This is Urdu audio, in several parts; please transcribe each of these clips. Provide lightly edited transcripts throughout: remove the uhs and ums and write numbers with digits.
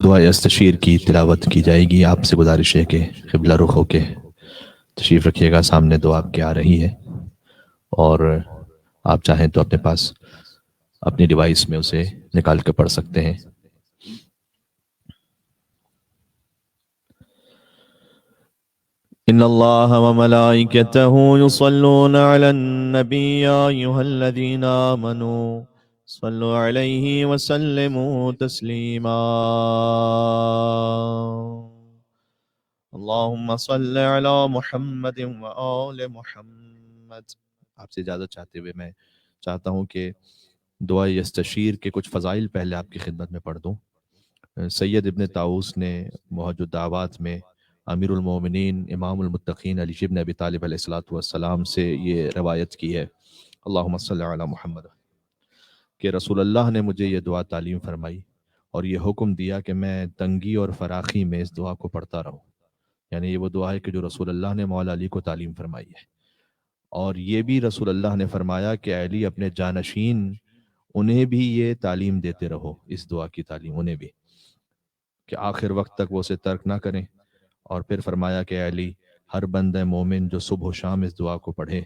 دعا استشیر کی تلاوت کی جائے گی. آپ سے گزارش ہے کہ قبلہ رخ ہو کے تشریف رکھیے گا. سامنے دعا آپ کے آ رہی ہے اور آپ چاہیں تو اپنے پاس اپنی ڈیوائس میں اسے نکال کے پڑھ سکتے ہیں. ان اللہ وملائکتہ یصلون علی النبی یا ایھا الذین آمنوا صلوا علیہ وسلموا تسلیما. اللہم صل علی محمد وآل محمد. آپ سے اجازت چاہتے ہوئے میں چاہتا ہوں کہ دعا یستشیر کے کچھ فضائل پہلے آپ کی خدمت میں پڑھ دوں. سید ابن طاؤس نے موحد الدعوات میں امیر المومنین امام المتقین علی بن ابی طالب علیہ الصلوۃ والسلام سے یہ روایت کی ہے، اللہم صل علی محمد، کہ رسول اللہ نے مجھے یہ دعا تعلیم فرمائی اور یہ حکم دیا کہ میں تنگی اور فراخی میں اس دعا کو پڑھتا رہوں. یعنی یہ وہ دعا ہے کہ جو رسول اللہ نے مولا علی کو تعلیم فرمائی ہے. اور یہ بھی رسول اللہ نے فرمایا کہ اے علی اپنے جانشین انہیں بھی یہ تعلیم دیتے رہو، اس دعا کی تعلیم انہیں بھی، کہ آخر وقت تک وہ اسے ترک نہ کریں. اور پھر فرمایا کہ اے علی ہر بندہ مومن جو صبح و شام اس دعا کو پڑھے،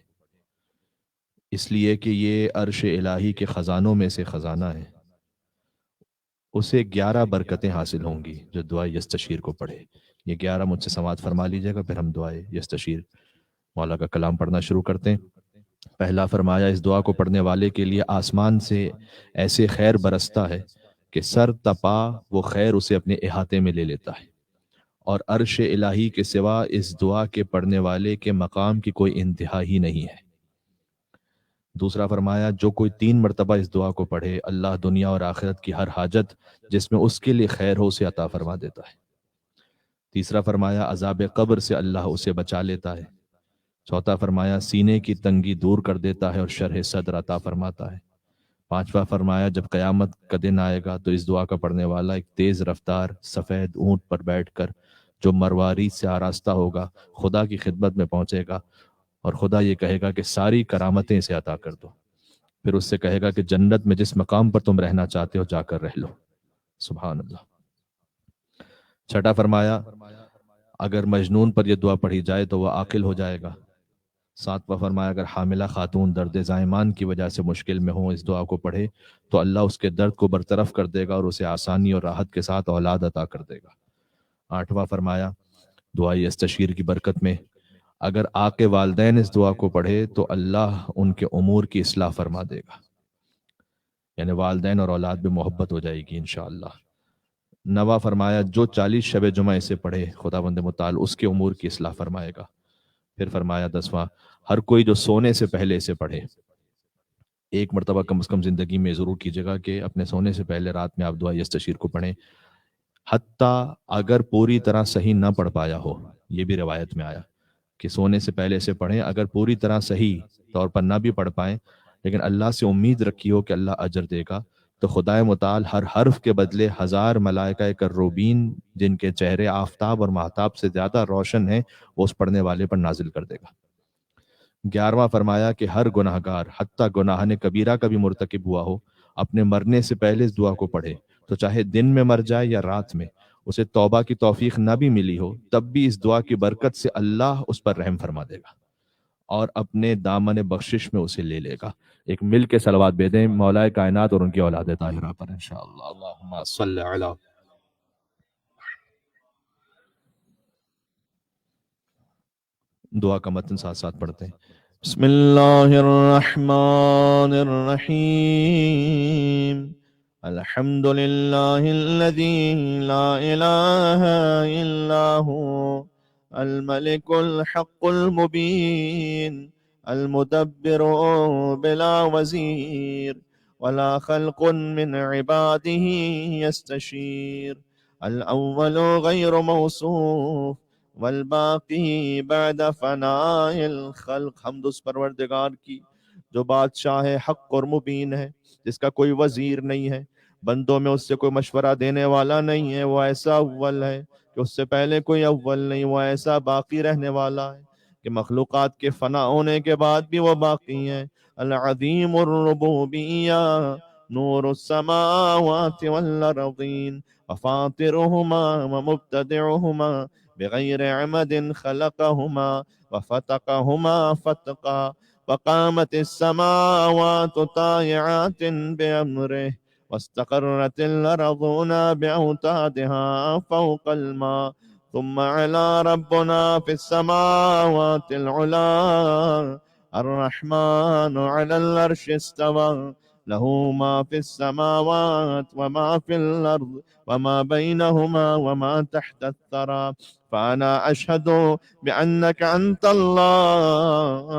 اس لیے کہ یہ عرش الہی کے خزانوں میں سے خزانہ ہے، اسے 11 برکتیں حاصل ہوں گی جو دعا یستشیر کو پڑھے. یہ 11 مجھ سے سماعت فرما لیجیے گا، پھر ہم دعا یستشیر مولا کا کلام پڑھنا شروع کرتے ہیں. پہلا فرمایا اس دعا کو پڑھنے والے کے لیے آسمان سے ایسے خیر برستا ہے کہ سر تپا وہ خیر اسے اپنے احاطے میں لے لیتا ہے، اور عرش الہی کے سوا اس دعا کے پڑھنے والے کے مقام کی کوئی انتہا ہی نہیں ہے. دوسرا فرمایا جو کوئی 3 مرتبہ اس دعا کو پڑھے، اللہ دنیا اور آخرت کی ہر حاجت جس میں اس کے لیے خیر ہو اسے عطا فرما دیتا ہے. تیسرا فرمایا عذاب قبر سے اللہ اسے بچا لیتا ہے. چوتھا فرمایا سینے کی تنگی دور کر دیتا ہے اور شرح صدر عطا فرماتا ہے. پانچواں فرمایا جب قیامت کا دن آئے گا تو اس دعا کا پڑھنے والا ایک تیز رفتار سفید اونٹ پر بیٹھ کر جو مروارید سے آراستہ ہوگا خدا کی خدمت میں پہنچے گا، اور خدا یہ کہے گا کہ ساری کرامتیں اسے عطا کر دو. پھر اس سے کہے گا کہ جنت میں جس مقام پر تم رہنا چاہتے ہو جا کر رہ لو. سبحان اللہ. چھٹا فرمایا اگر مجنون پر یہ دعا پڑھی جائے تو وہ عاقل ہو جائے گا. ساتواں فرمایا اگر حاملہ خاتون درد زائمان کی وجہ سے مشکل میں ہوں اس دعا کو پڑھے تو اللہ اس کے درد کو برطرف کر دے گا اور اسے آسانی اور راحت کے ساتھ اولاد عطا کر دے گا. آٹھواں فرمایا دعائی استشیر کی برکت میں اگر آق والدین اس دعا کو پڑھے تو اللہ ان کے امور کی اصلاح فرما دے گا، یعنی والدین اور اولاد میں محبت ہو جائے گی انشاءاللہ. نواں فرمایا جو 40 شب جمعہ اسے پڑھے خداوند متعال اس کے امور کی اصلاح فرمائے گا. پھر فرمایا 10واں ہر کوئی جو سونے سے پہلے اسے پڑھے، ایک مرتبہ کم از کم زندگی میں ضرور کیجیے گا کہ اپنے سونے سے پہلے رات میں آپ دعا یستشیر کو پڑھیں، حتیٰ اگر پوری طرح صحیح نہ پڑھ پایا ہو. یہ بھی روایت میں آیا کہ سونے سے پہلے سے پڑھیں، اگر پوری طرح صحیح طور پر نہ بھی پڑھ پائیں لیکن اللہ سے امید رکھی ہو کہ اللہ اجر دے گا، تو خدائے متعال ہر حرف کے بدلے 1000 ملائکہ کروبین جن کے چہرے آفتاب اور مہتاب سے زیادہ روشن ہیں وہ اس پڑھنے والے پر نازل کر دے گا. 11واں فرمایا کہ ہر گناہ گار حتیٰ گناہ کبیرہ کا بھی مرتکب ہوا ہو اپنے مرنے سے پہلے اس دعا کو پڑھے تو چاہے دن میں مر جائے یا رات میں، اسے توبہ کی توفیق نہ بھی ملی ہو تب بھی اس دعا کی برکت سے اللہ اس پر رحم فرما دے گا اور اپنے دامن بخشش میں اسے لے لے گا. ایک مل کے صلوات بھیجیں مولا کائنات اور ان کی اولاد طاہرہ پر انشاءاللہ. اللہم صل علی. دعا کا متن ساتھ ساتھ پڑھتے ہیں. بسم اللہ الرحمن الرحیم. الحمد للہ الذی لا الہ الا هو الملک الحق المبین المدبر بلا وزیر ولا خلق من عباده يستشير الاول غیر موصوف والباقی بعد فناء الخلق. حمد اس پروردگار کی جو بادشاہ حق اور مبین ہے، جس کا کوئی وزیر نہیں ہے، بندوں میں اس سے کوئی مشورہ دینے والا نہیں ہے. وہ ایسا اول ہے کہ اس سے پہلے کوئی اول نہیں. وہ ایسا باقی رہنے والا ہے کہ مخلوقات کے فنا ہونے کے بعد بھی وہ باقی ہیں. العظیم الربوبیہ نور السماوات والارضین وفاطرهما ومبتدعهما بغير عمد خلقهما وفتقهما فتقا، فقامت السماوات طائعات بأمره، واستقرت الأرضون بأوتادها فوق الماء، ثم علا ربنا في السماوات العلا، الرحمن على العرش استوى، له ما في السماوات وما في الأرض وما بينهما وما تحت الثرى، فأنا أشهد بأنك أنت الله،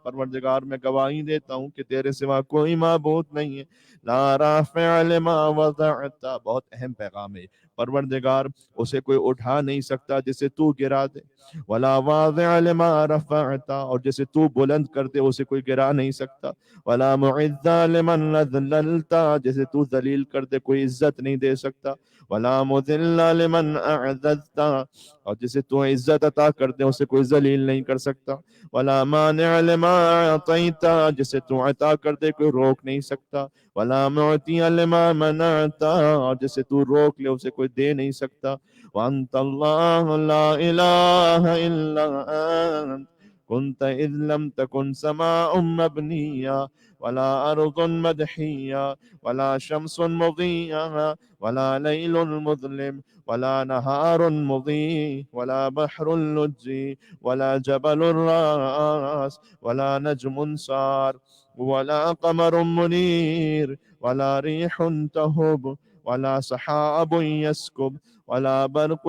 پروردگار میں گواہی دیتا ہوں کہ تیرے سوا کوئی معبود نہیں ہے، لا رافع لما وضعت، بہت اہم پیغام ہے، پروردگار اسے کوئی اٹھا نہیں سکتا جسے تو گرا دے، ولا واضع لما رفعت، اور جسے تو بلند کر دے اسے کوئی گرا نہیں سکتا، ولا معز لمن ذللت، جسے تو ذلیل کر دے کوئی عزت نہیں دے سکتا، ولا مذل لمن اعززت، اور جسے تو عزت عطا کر دے اسے کوئی ذلیل نہیں کر سکتا، ولا مانع لما اعطیت، جسے تو عطا کر دے کوئی روک نہیں سکتا، ولا معطی لما منعت، اور جسے تو روک لے اسے کوئی دے نہیں سکتا، وانت اللہ لا الہ الا انت كنت إذ لم تكن سماء مبنية ولا أرض مدحية ولا شمس مضيئة ولا ليل مظلم ولا نهار مضيء ولا بحر لجي ولا جبل راس ولا نجم سار ولا قمر منير ولا ريح تهب ولا سحاب يسكب ولا برق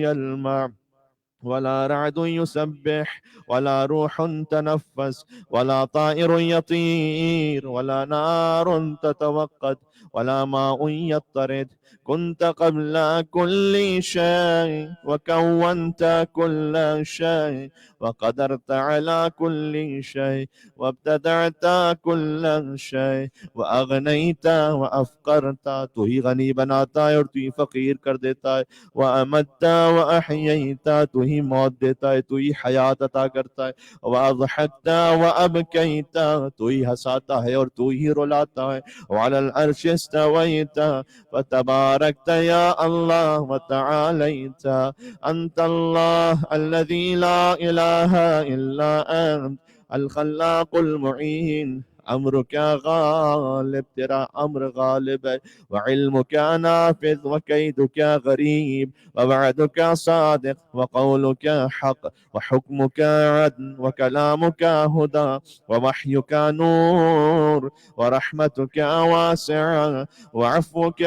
يلمع ولا رعد يسبح ولا روح تنفس ولا طائر يطير ولا نار تتوقد ولا ماء يضطرد، كنت قبل كل شيء وكونت كل شيء وقدرت على كل شيء وابتدعت كل شيء وأغنيت وأفقرت، تو ہی غنی بناتا ہے اور تو ہی فقیر کر دیتا ہے، وَأَمَتَّ وَأَحْيَيْتَ، تو ہی موت دیتا ہے، تو ہی حیات عطا کرتا ہے، وَأَضْحَكْتَ وَأَبْكَيْتَ، تو ہی ہنساتا ہے اور تو ہی رلاتا ہے، وَعَلَى الْعَرْشِ اسْتَوَيْتَ فَتَبَارَكْتَ يَا اللَّهُ وَتَعَالَيْتَ، أَنْتَ اللَّهُ الَّذِي لَا إِلَهَ إِلَّا أَنْتَ الخلاق المعين، امرك غالب، تیرا امر غالب ہے، وعلمك نافذ وكيدك غريب ووعدك صادق وقولك حق وحكمك عدل وكلامك هدى ووحيك نور ورحمتك واسعة وعفوك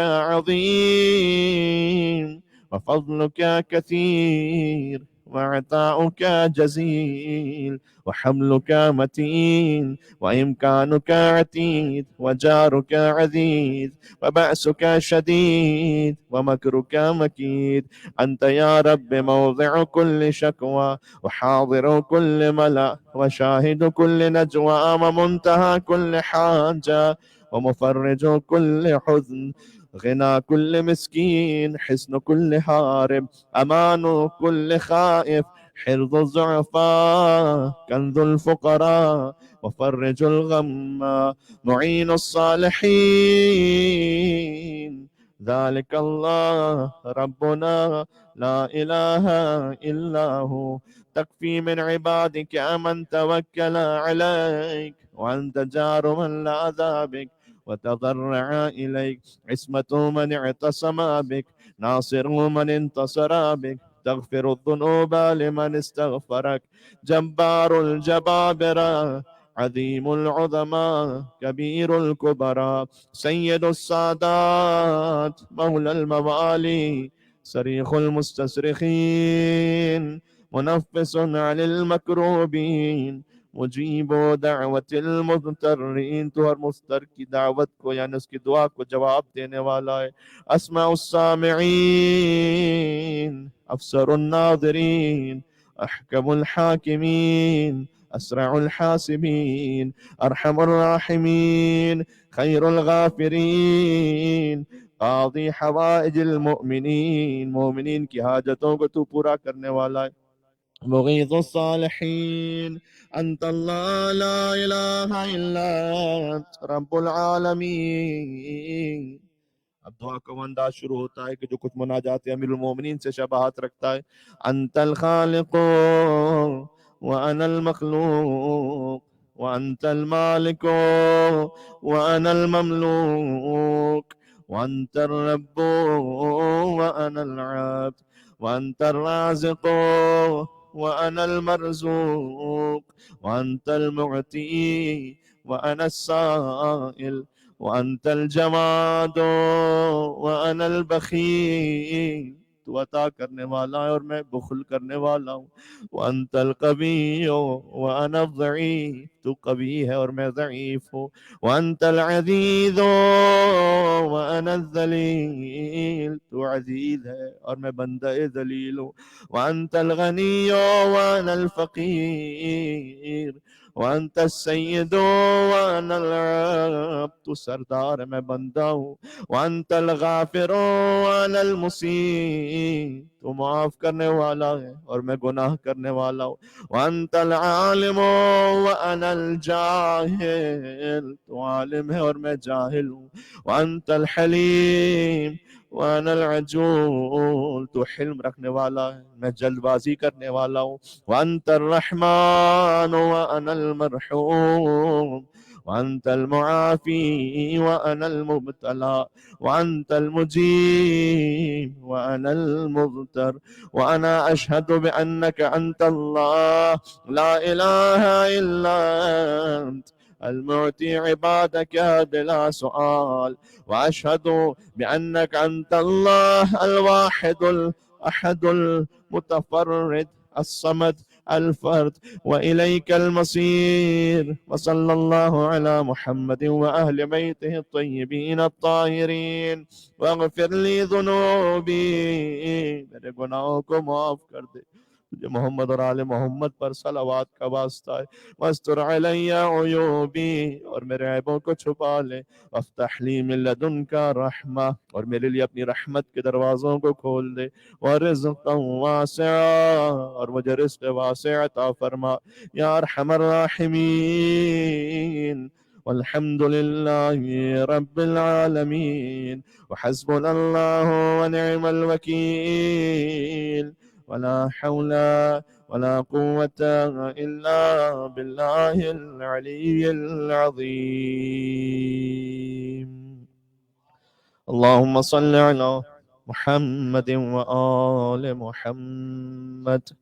عظيم وفضلك كثير وعطاؤك جزيل وحملك متين وإمكانك عتيد وجارك عزيز وبأسك شديد ومكرك مكيد، أنت يا رب موضع كل شكوى وحاضر كل ملأ وشاهد كل نجوى ومنتهى كل حاجة ومفرج كل حزن، غنى كل مسكين، حسن كل هارب، أمان كل خائف، حرز الضعفاء، كنز الفقراء، مفرج الغم، معين الصالحين، ذلك الله ربنا لا إله إلا هو، تكفي من عبادك من توكل عليك، وأنت جار من لاذ بك وتضرع إليك، عصمة من اعتصم بك، ناصر من انتصر بك، تغفر الذنوب لمن استغفرك، جبار الجبابرة، عظيم العظماء، كبير الكبرى، سيد السادات، مولى الموالي، صريخ المستصرخين، منفس عن المكروبين، مجیب دعوت المضطرین، تو ہر مضطر کی دعوت کو یعنی اس کی دعا کو جواب دینے والا ہے، اسمع السامعین، افسر الناظرین، احکم الحاکمین، اسرع الحاسبین، ارحم الراحمین، خیر الغافرین، قاضی حوائج المؤمنین، مومنین کی حاجتوں کو تو پورا کرنے والا ہے، مغيث الصالحين، أنت الله لا إله إلا أنت رب العالمين، اب دعا کا وہ انداز شروع ہوتا ہے کہ جو کچھ مناجات امیر المومنین سے شباہت رکھتا ہے. انت الخالق وانا المخلوق وانت المالك وانا المملوك وانت الرب وانا العبد وانت الرازق وانا المرزوق وانت المعطي وانا السائل وانت الجواد وانا البخيل. تو عطا کرنے والا ہے اور میں بخل کرنے والا ہوں. وانت القوی وانا الضعیف. تو قوی ہے اور میں ضعیف ہوں. وانت العزیز وانا الذلیل. تو عزیز ہے اور میں بندہ ذلیل ہوں. وانت الغنی وانا الفقیر. وانت السید وانا العبد. تو سردار ہے میں بندہ ہوں. وانت الغافر وانا المسیء. تو معاف کرنے والا ہے اور میں گناہ کرنے والا ہوں. وانت العالم وانا الجاہل. تو عالم ہے اور میں جاہل ہوں. وانت الحلیم وانا العجول. تو حلم رکھنے والا ہے میں جلد بازی کرنے والا ہوں. وانت الرحمن وانا المرحوم. وانت المعافي وانا المبتلى. وانت المجيب وانا المضطر. وانا اشهد بانك انت الله لا اله الا انت المعطي عبادك بلا سؤال. واشهد بانك انت الله الواحد الاحد المتفرد الصمد الفرد وإليك المصير. وصلى الله على محمد وأهل بيته الطيبين الطاهرين. واغفر لي ذنوبي. میرے گناہوں کو معاف کر دے. تجھے محمد اور آل محمد پر صلوات کا واسطہ ہے. واستر علی عیوبی. اور میرے عیبوں کو چھپا لے. وافتح لی من لدنک رحمہ. اور میرے لیے اپنی رحمت کے دروازوں کو کھول دے. ورزقا واسعا. اور مجھے رزق واسع عطا فرما یا ارحم الراحمین. والحمد لله رب العالمين. وحسبنا الله ونعم الوكيل. ولا حول ولا قوة إلا بالله العلي العظيم. اللهم صل على محمد وآل محمد.